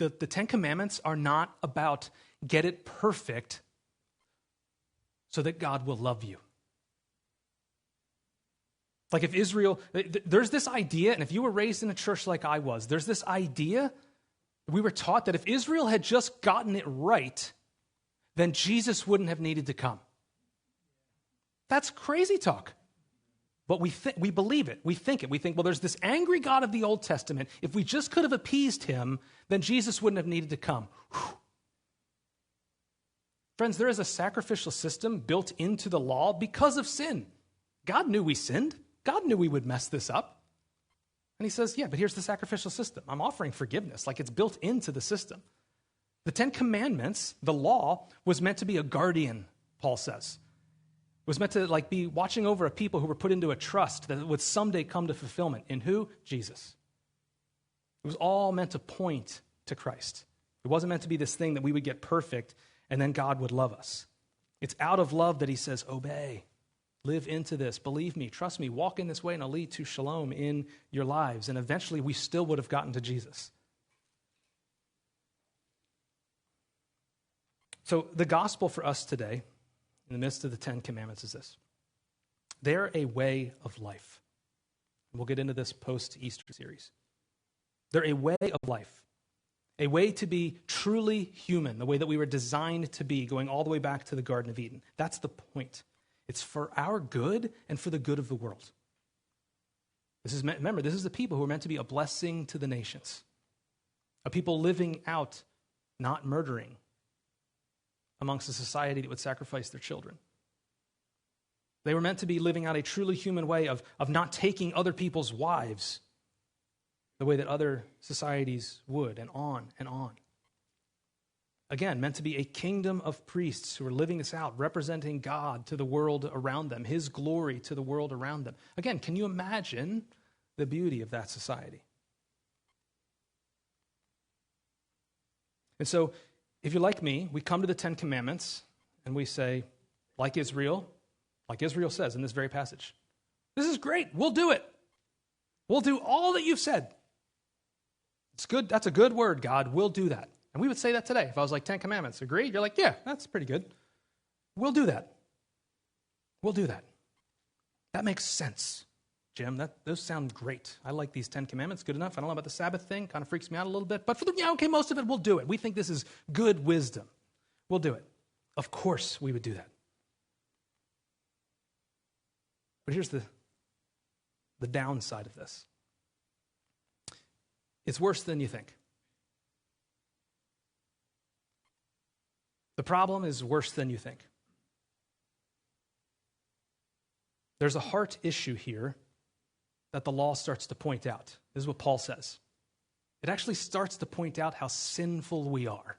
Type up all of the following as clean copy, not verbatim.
the Ten Commandments are not about get it perfect so that God will love you. Like if Israel, there's this idea, and if you were raised in a church like I was, there's this idea, we were taught that if Israel had just gotten it right, then Jesus wouldn't have needed to come. That's crazy talk. But we believe it. We think it. We think, well, there's this angry God of the Old Testament. If we just could have appeased him, then Jesus wouldn't have needed to come. Whew. Friends, there is a sacrificial system built into the law because of sin. God knew we sinned. God knew we would mess this up. And he says, yeah, but here's the sacrificial system. I'm offering forgiveness, like it's built into the system. The Ten Commandments, the law, was meant to be a guardian, Paul says. It was meant to be watching over a people who were put into a trust that would someday come to fulfillment. In who? Jesus. It was all meant to point to Christ. It wasn't meant to be this thing that we would get perfect and then God would love us. It's out of love that he says, obey, live into this, believe me, trust me, walk in this way and I'll lead to shalom in your lives. And eventually we still would have gotten to Jesus. So the gospel for us today, in the midst of the Ten Commandments, is this. They're a way of life. We'll get into this post-Easter series. They're a way of life. A way to be truly human, the way that we were designed to be, going all the way back to the Garden of Eden. That's the point. It's for our good and for the good of the world. Remember, this is the people who are meant to be a blessing to the nations. A people living out, not murdering, amongst a society that would sacrifice their children. They were meant to be living out a truly human way of not taking other people's wives the way that other societies would, and on and on. Again, meant to be a kingdom of priests who are living this out, representing God to the world around them, his glory to the world around them. Again, can you imagine the beauty of that society? And so, if you're like me, we come to the Ten Commandments and we say, like Israel says in this very passage, this is great, we'll do it. We'll do all that you've said. It's good, that's a good word, God, we'll do that. And we would say that today. If I was like, 10 Commandments, agreed? You're like, yeah, that's pretty good. We'll do that. We'll do that. That makes sense, Jim. Those sound great. I like these 10 Commandments, good enough. I don't know about the Sabbath thing, kind of freaks me out a little bit. But most of it, we'll do it. We think this is good wisdom. We'll do it. Of course we would do that. But here's the downside of this. It's worse than you think. The problem is worse than you think. There's a heart issue here that the law starts to point out. This is what Paul says. It actually starts to point out how sinful we are,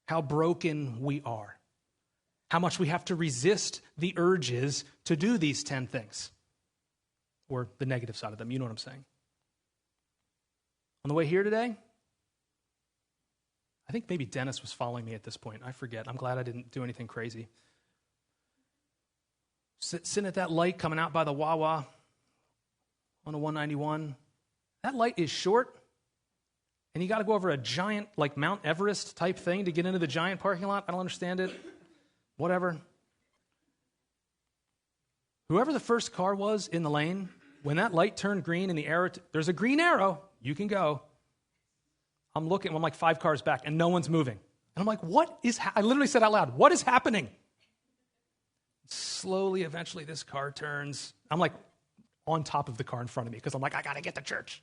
how broken we are, how much we have to resist the urges to do these 10 things, or the negative side of them. You know what I'm saying. On the way here today, I think maybe Dennis was following me at this point. I forget. I'm glad I didn't do anything crazy. Sitting at that light coming out by the Wawa on a 191. That light is short, and you got to go over a giant, like Mount Everest type thing to get into the giant parking lot. I don't understand it. Whatever. Whoever the first car was in the lane, when that light turned green and the arrow, there's a green arrow, you can go. I'm looking, I'm like 5 cars back, and no one's moving. And I'm like, I literally said out loud, what is happening? Slowly, eventually, this car turns. I'm like on top of the car in front of me, because I'm like, I got to get to church.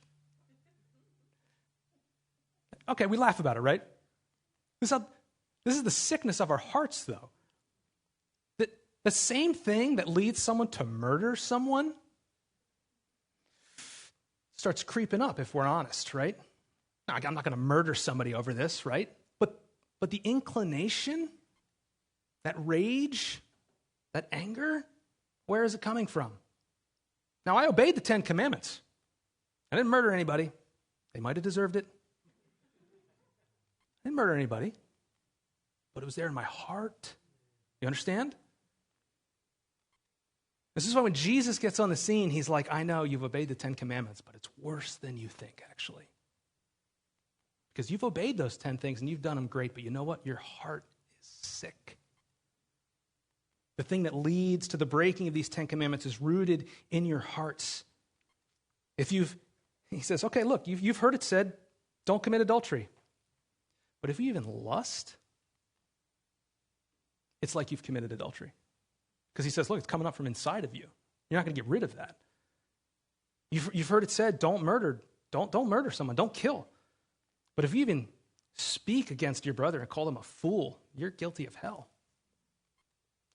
Okay, we laugh about it, right? This is the sickness of our hearts, though. The same thing that leads someone to murder someone starts creeping up, if we're honest, right? Now, I'm not going to murder somebody over this, right? But the inclination, that rage, that anger, where is it coming from? Now, I obeyed the 10 Commandments. I didn't murder anybody. They might have deserved it. I didn't murder anybody. But it was there in my heart. You understand? This is why when Jesus gets on the scene, he's like, I know you've obeyed the 10 Commandments, but it's worse than you think, actually. because you've obeyed those 10 things and you've done them great, but you know what? Your heart is sick. The thing that leads to the breaking of these 10 commandments is rooted in your hearts. He says, okay, look, you've heard it said, don't commit adultery. But if you even lust, it's like you've committed adultery. Because he says, look, it's coming up from inside of you. You're not going to get rid of that. You've heard it said, don't murder. Don't murder someone. Don't kill. But if you even speak against your brother and call them a fool, you're guilty of hell.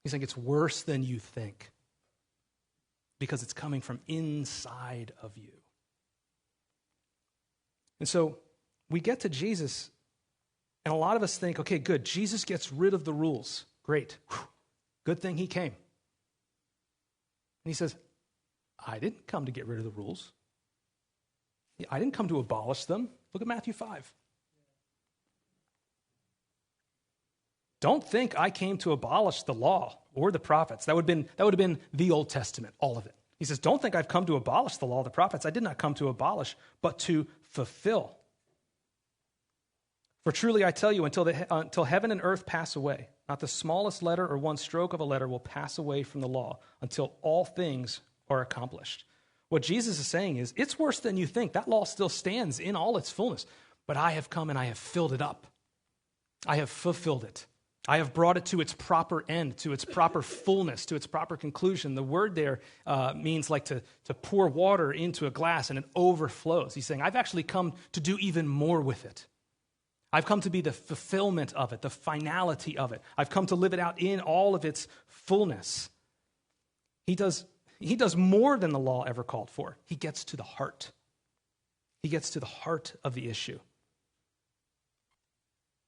He's saying it's worse than you think because it's coming from inside of you. And so we get to Jesus, and a lot of us think, okay, good, Jesus gets rid of the rules. Great. Whew. Good thing he came. And he says, I didn't come to get rid of the rules. I didn't come to abolish them. Look at Matthew 5. Don't think I came to abolish the law or the prophets. That would have been the Old Testament, all of it. He says, don't think I've come to abolish the law or the prophets. I did not come to abolish, but to fulfill. For truly I tell you, until heaven and earth pass away, not the smallest letter or one stroke of a letter will pass away from the law until all things are accomplished. What Jesus is saying is, it's worse than you think. That law still stands in all its fullness, but I have come and I have filled it up. I have fulfilled it. I have brought it to its proper end, to its proper fullness, to its proper conclusion. The word there means like to pour water into a glass and it overflows. He's saying, I've actually come to do even more with it. I've come to be the fulfillment of it, the finality of it. I've come to live it out in all of its fullness. He does more than the law ever called for. He gets to the heart. He gets to the heart of the issue.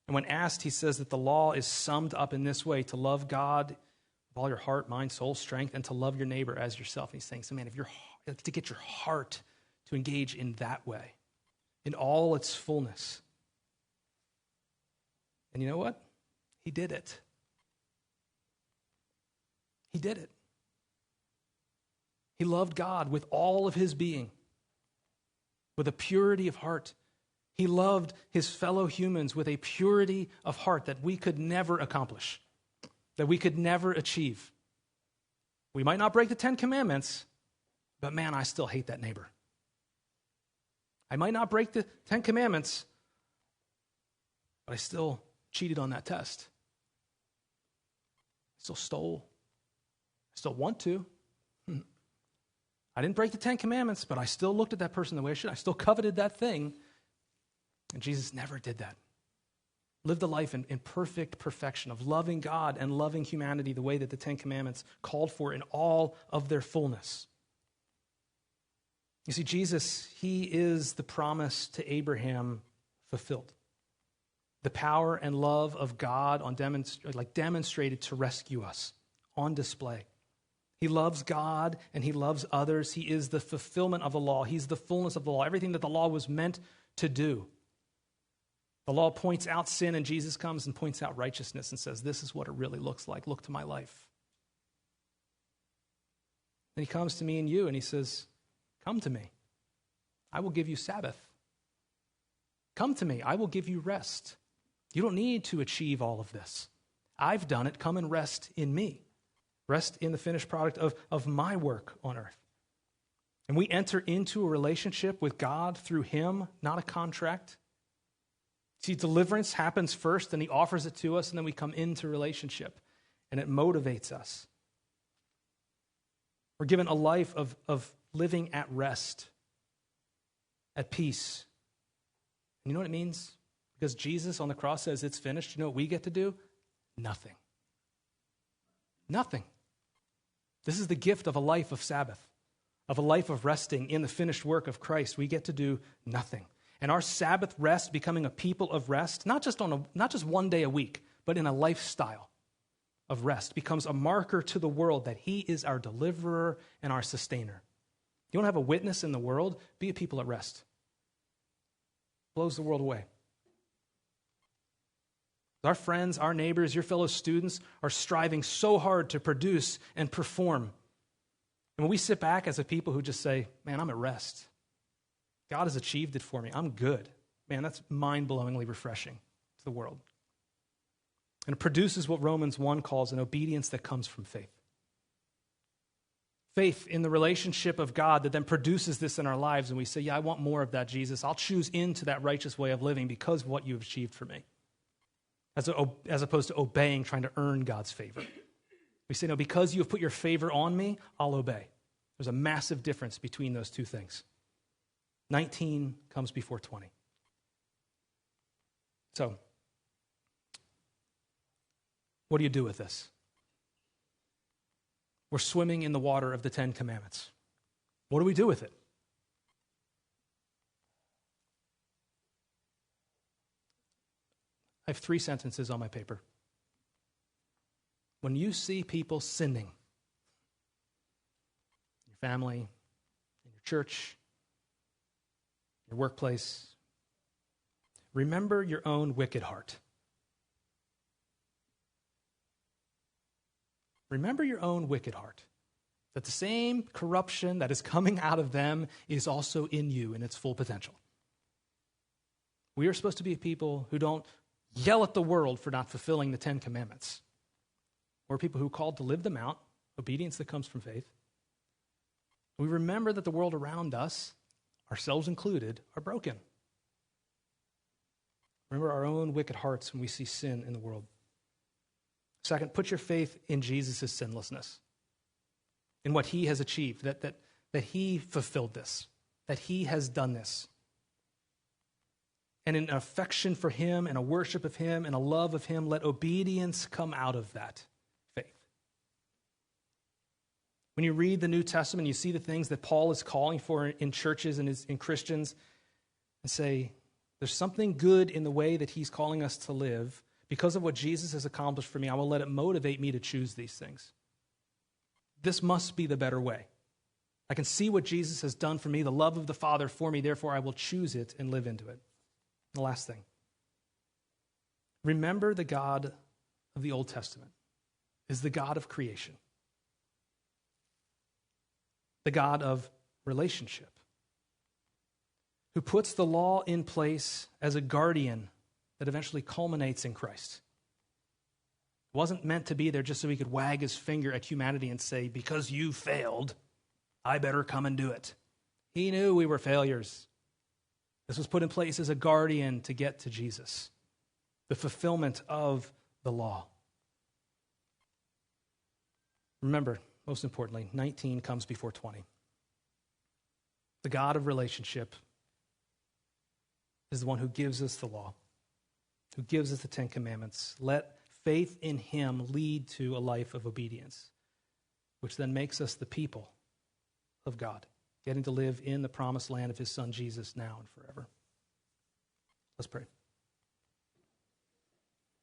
And when asked, he says that the law is summed up in this way: to love God with all your heart, mind, soul, strength, and to love your neighbor as yourself. And he's saying, so man, to get your heart to engage in that way, in all its fullness. And you know what? He did it. He did it. He loved God with all of his being, with a purity of heart. He loved his fellow humans with a purity of heart that we could never accomplish, that we could never achieve. We might not break the 10 commandments, but man, I still hate that neighbor. I might not break the 10 commandments, but I still cheated on that test. I still stole. I still want to. I didn't break the 10 commandments, but I still looked at that person the way I should. I still coveted that thing. And Jesus never did that. Lived a life in perfect perfection of loving God and loving humanity the way that the 10 commandments called for in all of their fullness. You see, Jesus, he is the promise to Abraham fulfilled. The power and love of God demonstrated to rescue us, on display. He loves God and he loves others. He is the fulfillment of the law. He's the fullness of the law, everything that the law was meant to do. The law points out sin, and Jesus comes and points out righteousness and says, this is what it really looks like. Look to my life. Then he comes to me and you and he says, come to me. I will give you Sabbath. Come to me. I will give you rest. You don't need to achieve all of this. I've done it. Come and rest in me. Rest in the finished product of my work on earth. And we enter into a relationship with God through him, not a contract. See, deliverance happens first, and he offers it to us, and then we come into relationship, and it motivates us. We're given a life of living at rest, at peace. And you know what it means? Because Jesus on the cross says it's finished. You know what we get to do? Nothing. Nothing. This is the gift of a life of Sabbath, of a life of resting in the finished work of Christ. We get to do nothing. And our Sabbath rest, becoming a people of rest, not just one day a week, but in a lifestyle of rest, becomes a marker to the world that he is our deliverer and our sustainer. You want to have a witness in the world? Be a people at rest. Blows the world away. Our friends, our neighbors, your fellow students are striving so hard to produce and perform. And when we sit back as a people who just say, man, I'm at rest. God has achieved it for me. I'm good. Man, that's mind-blowingly refreshing to the world. And it produces what Romans 1 calls an obedience that comes from faith. Faith in the relationship of God that then produces this in our lives, and we say, yeah, I want more of that, Jesus. I'll choose into that righteous way of living because of what you've achieved for me, as opposed to obeying, trying to earn God's favor. We say, no, because you have put your favor on me, I'll obey. There's a massive difference between those two things. 19 comes before 20. So, what do you do with this? We're swimming in the water of the Ten Commandments. What do we do with it? I have 3 sentences on my paper. When you see people sinning, in your family, in your church, your workplace, remember your own wicked heart. Remember your own wicked heart, that the same corruption that is coming out of them is also in you in its full potential. We are supposed to be people who don't yell at the world for not fulfilling the 10 Commandments. We're people who are called to live them out, obedience that comes from faith. We remember that the world around us, ourselves included, are broken. Remember our own wicked hearts when we see sin in the world. Second, put your faith in Jesus' sinlessness, in what he has achieved, that he fulfilled this, that he has done this. And in an affection for him and a worship of him and a love of him, let obedience come out of that faith. When you read the New Testament, you see the things that Paul is calling for in churches and in Christians and say, there's something good in the way that he's calling us to live. Because of what Jesus has accomplished for me, I will let it motivate me to choose these things. This must be the better way. I can see what Jesus has done for me, the love of the Father for me, therefore I will choose it and live into it. The last thing. Remember the God of the Old Testament is the God of creation, the God of relationship, who puts the law in place as a guardian that eventually culminates in Christ. It wasn't meant to be there just so he could wag his finger at humanity and say, because you failed, I better come and do it. He knew we were failures. This was put in place as a guardian to get to Jesus, the fulfillment of the law. Remember, most importantly, 19 comes before 20. The God of relationship is the one who gives us the law, who gives us the 10 Commandments. Let faith in him lead to a life of obedience, which then makes us the people of God, getting to live in the promised land of his Son Jesus now and forever. Let's pray.